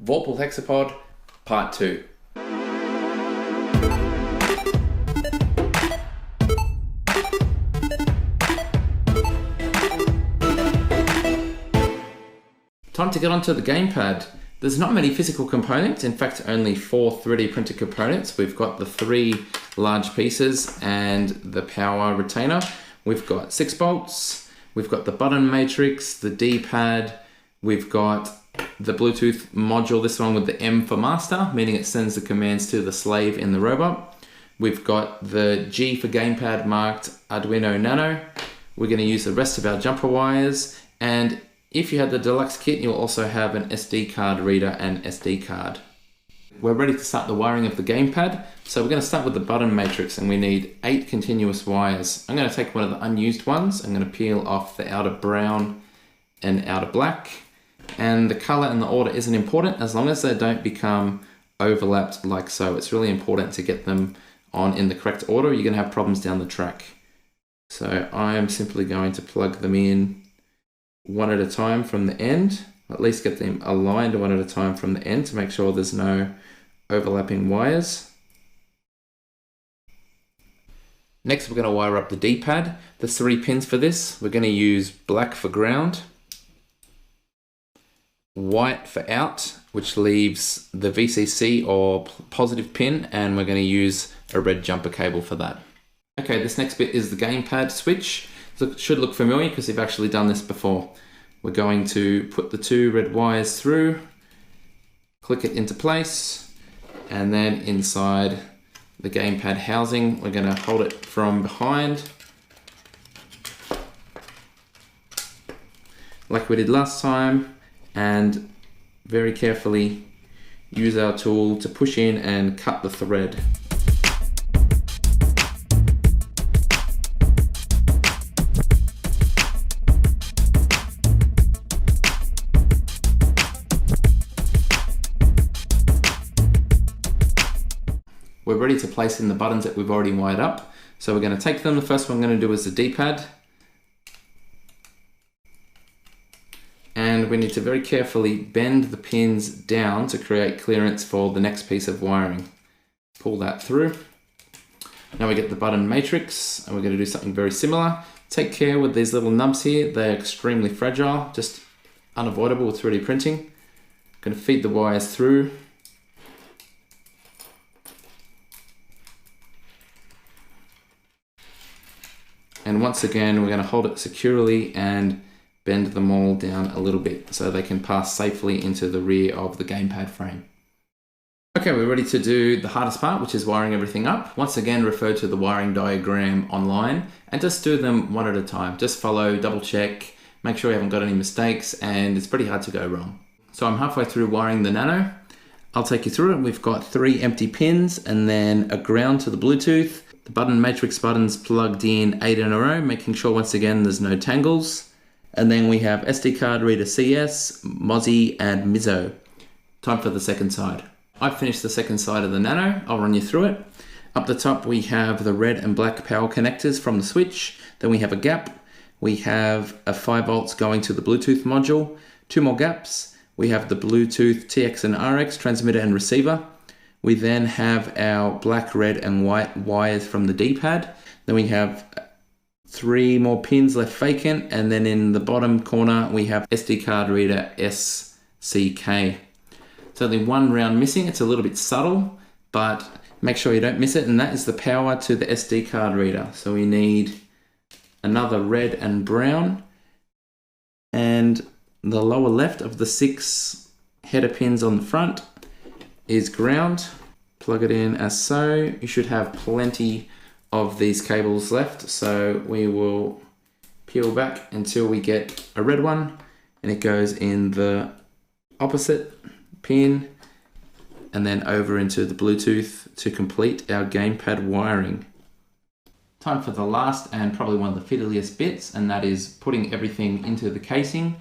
Vorpal Hexapod Part 2. Time to get onto the gamepad. There's not many physical components, in fact only 4 3D printed components. We've got the 3 large pieces and the power retainer. We've got 6 bolts, we've got the button matrix, the D-pad, we've got the Bluetooth module, this one with the M for master, meaning it sends the commands to the slave in the robot. We've got the G for gamepad marked Arduino Nano. We're going to use the rest of our jumper wires, and if you had the deluxe kit, you'll also have an SD card reader and SD card. We're ready to start the wiring of the gamepad. So we're going to start with the button matrix, and we need 8 continuous wires. I'm going to take one of the unused ones. I'm going to peel off the outer brown and outer black. And the color and the order isn't important as long as they don't become overlapped like so. It's really important to get them on in the correct order. You're going to have problems down the track. So I am simply going to plug them in one at a time from the end, at least get them aligned one at a time from the end to make sure there's no overlapping wires. Next, we're going to wire up the D-pad. There's 3 pins for this. We're going to use black for ground, white for out, which leaves the VCC or positive pin, and we're going to use a red jumper cable for that. Okay, this next bit is the gamepad switch. So it should look familiar because you've actually done this before. We're going to put the 2 red wires through, click it into place, and then inside the gamepad housing, we're going to hold it from behind, like we did last time, and very carefully use our tool to push in and cut the thread. We're ready to place in the buttons that we've already wired up. So we're going to take them. The first one I'm going to do is the D-pad. And we need to very carefully bend the pins down to create clearance for the next piece of wiring. Pull that through. Now we get the button matrix, and we're going to do something very similar. Take care with these little nubs here. They're extremely fragile, just unavoidable with 3D printing. I'm going to feed the wires through. And once again, we're going to hold it securely and bend them all down a little bit so they can pass safely into the rear of the gamepad frame. Okay, we're ready to do the hardest part, which is wiring everything up. Once again, refer to the wiring diagram online and just do them one at a time. Just follow, double check, make sure you haven't got any mistakes, and it's pretty hard to go wrong. So I'm halfway through wiring the Nano. I'll take you through it. We've got 3 empty pins and then a ground to the Bluetooth. The button matrix buttons plugged in 8 in a row, making sure once again there's no tangles. And then we have SD card reader CS, Mozzie, and Mizzo. Time for the second side. I've finished the second side of the Nano. I'll run you through it. Up the top we have the red and black power connectors from the switch. Then we have a gap. We have a 5 volts going to the Bluetooth module. 2 more gaps. We have the Bluetooth TX and RX transmitter and receiver. We then have our black, red, and white wires from the D-pad. Then we have 3 more pins left vacant, and then in the bottom corner we have SD card reader SCK. It's only 1 round missing. It's a little bit subtle, but make sure you don't miss it, and that is the power to the SD card reader. So we need another red and brown, and the lower left of the 6 header pins on the front is ground. Plug it in as so. You should have plenty of these cables left, so we will peel back until we get a red one, and it goes in the opposite pin and then over into the Bluetooth to complete our gamepad wiring. Time for the last and probably one of the fiddliest bits, and that is putting everything into the casing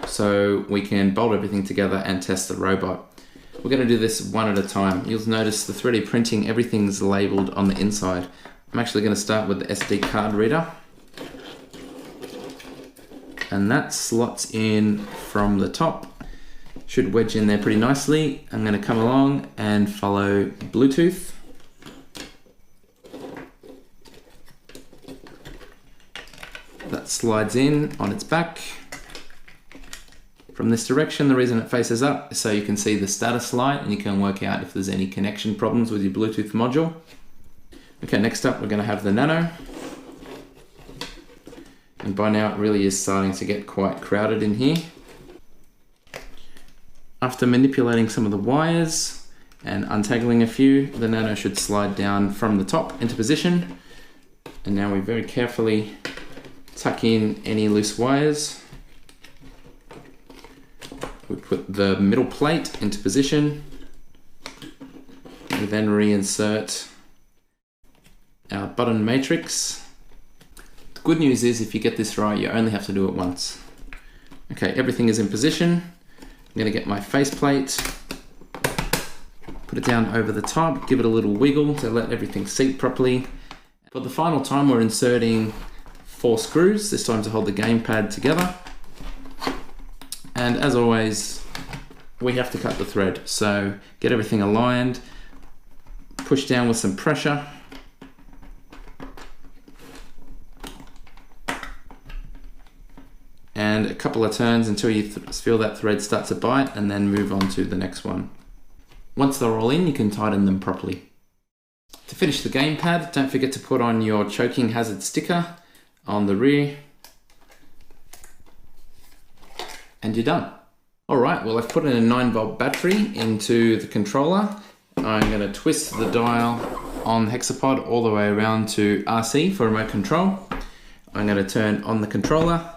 so we can bolt everything together and test the robot. We're going to do this one at a time. You'll notice the 3D printing, everything's labeled on the inside. I'm actually going to start with the SD card reader. And that slots in from the top. should wedge in there pretty nicely. I'm going to come along and follow Bluetooth. That slides in on its back from this direction. The reason it faces up is so you can see the status light and you can work out if there's any connection problems with your Bluetooth module. Okay, next up we're going to have the Nano. And by now it really is starting to get quite crowded in here. After manipulating some of the wires and untangling a few, the Nano should slide down from the top into position. And now we very carefully tuck in any loose wires. We put the middle plate into position. We then reinsert our button matrix. The good news is if you get this right, you only have to do it once. Okay, everything is in position. I'm going to get my faceplate, put it down over the top, give it a little wiggle to let everything seat properly. For the final time, we're inserting 4 screws, this time to hold the gamepad together. And as always, we have to cut the thread. So get everything aligned, push down with some pressure. And a couple of turns until you feel that thread start to bite, and then move on to the next one. Once they're all in, you can tighten them properly. To finish the gamepad, don't forget to put on your choking hazard sticker on the rear. And you're done. All right, well, I've put in a 9-volt battery into the controller. I'm going to twist the dial on the Hexapod all the way around to RC for remote control. I'm going to turn on the controller.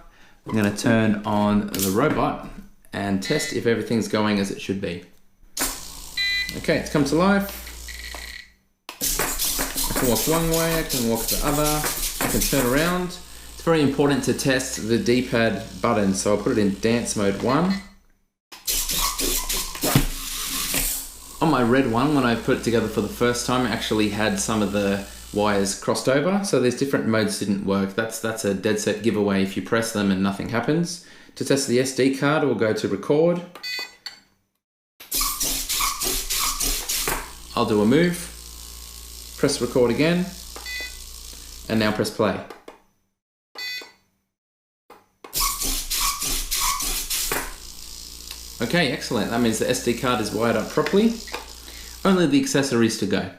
I'm going to turn on the robot and test if everything's going as it should be. Okay, it's come to life. I can walk one way, I can walk the other, I can turn around. It's very important to test the D-pad button, so I'll put it in dance mode 1. On my red one, when I put it together for the first time, I actually had some of the wires crossed over, so these different modes didn't work. That's a dead set giveaway if you press them and nothing happens. To test the SD card, we'll go to record. I'll do a move, press record again, and now press play. Okay, excellent. That means the SD card is wired up properly. Only the accessories to go.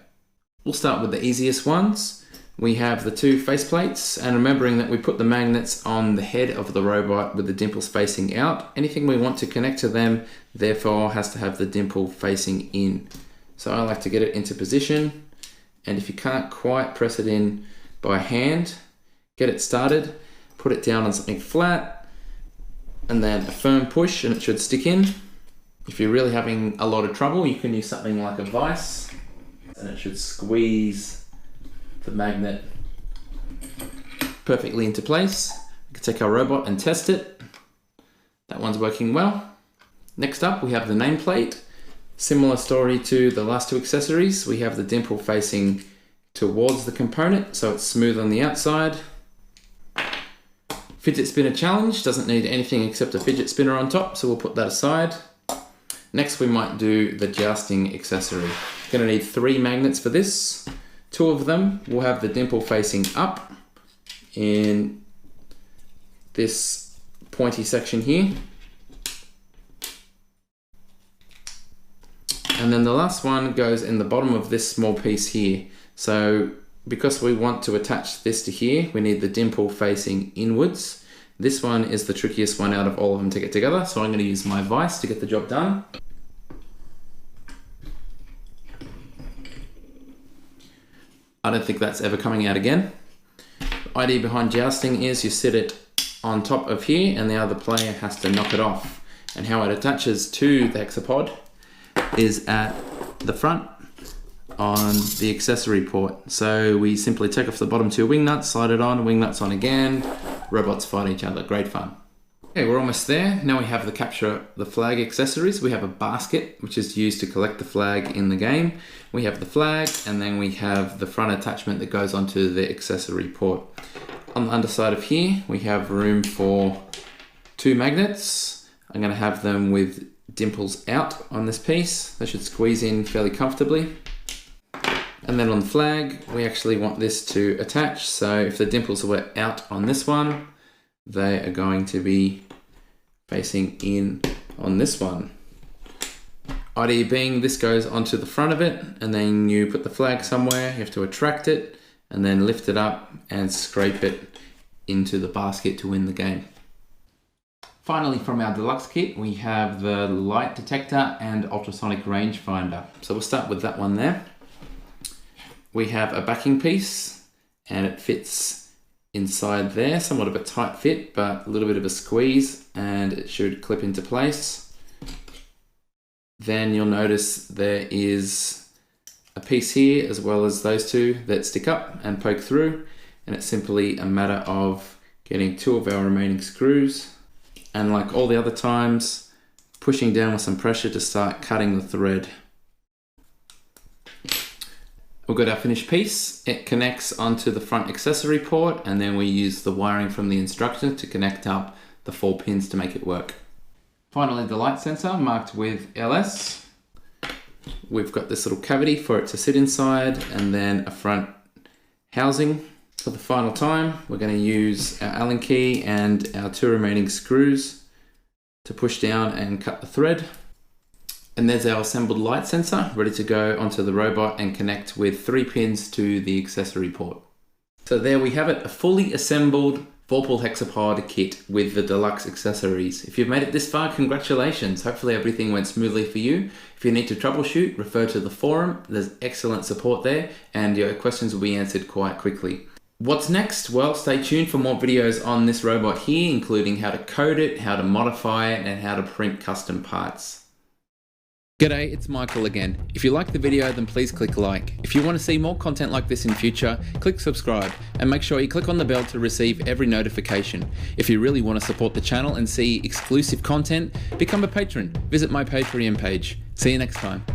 We'll start with the easiest ones. We have the 2 faceplates, and remembering that we put the magnets on the head of the robot with the dimples facing out. Anything we want to connect to them, therefore, has to have the dimple facing in. So I like to get it into position, and if you can't quite press it in by hand, get it started, put it down on something flat, and then a firm push and it should stick in. If you're really having a lot of trouble, you can use something like a vise, and it should squeeze the magnet perfectly into place. We can take our robot and test it. That one's working well. Next up, we have the nameplate. Similar story to the last 2 accessories. We have the dimple facing towards the component, so it's smooth on the outside. Fidget spinner challenge, doesn't need anything except a fidget spinner on top, so we'll put that aside. Next, we might do the jousting accessory. Gonna need 3 magnets for this. 2 of them will have the dimple facing up in this pointy section here. And then the last one goes in the bottom of this small piece here. So because we want to attach this to here, we need the dimple facing inwards. This one is the trickiest one out of all of them to get together, so I'm going to use my vise to get the job done. I don't think that's ever coming out again. The idea behind jousting is you sit it on top of here and the other player has to knock it off. And how it attaches to the Hexapod is at the front on the accessory port. So we simply take off the bottom 2 wing nuts, slide it on, wing nuts on again, robots fight each other, great fun. Okay, we're almost there. Now we have the capture the flag accessories. We have a basket, which is used to collect the flag in the game. We have the flag, and then we have the front attachment that goes onto the accessory port. On the underside of here, we have room for 2 magnets. I'm going to have them with dimples out on this piece. They should squeeze in fairly comfortably. And then on the flag, we actually want this to attach. So if the dimples were out on this one, they are going to be facing in on this one. Idea being, this goes onto the front of it, and then you put the flag somewhere, you have to attract it, and then lift it up and scrape it into the basket to win the game. Finally, from our deluxe kit, we have the light detector and ultrasonic rangefinder. So we'll start with that one there. We have a backing piece, and it fits inside there, somewhat of a tight fit, but a little bit of a squeeze, and it should clip into place. Then you'll notice there is a piece here, as well as those two that stick up and poke through, and it's simply a matter of getting 2 of our remaining screws, and like all the other times, pushing down with some pressure to start cutting the thread. We've got our finished piece. It connects onto the front accessory port, and then we use the wiring from the instructor to connect up the 4 pins to make it work. Finally, the light sensor marked with LS. We've got this little cavity for it to sit inside, and then a front housing. For the final time, we're going to use our Allen key and our 2 remaining screws to push down and cut the thread. And there's our assembled light sensor ready to go onto the robot and connect with 3 pins to the accessory port. So there we have it, a fully assembled Vorpal Hexapod kit with the deluxe accessories. If you've made it this far, congratulations. Hopefully everything went smoothly for you. If you need to troubleshoot, refer to the forum. There's excellent support there, and your questions will be answered quite quickly. What's next? Well, stay tuned for more videos on this robot here, including how to code it, how to modify it, and how to print custom parts. G'day, it's Michael again. If you liked the video, then please click like. If you want to see more content like this in future, click subscribe, and make sure you click on the bell to receive every notification. If you really want to support the channel and see exclusive content, become a patron. Visit my Patreon page. See you next time.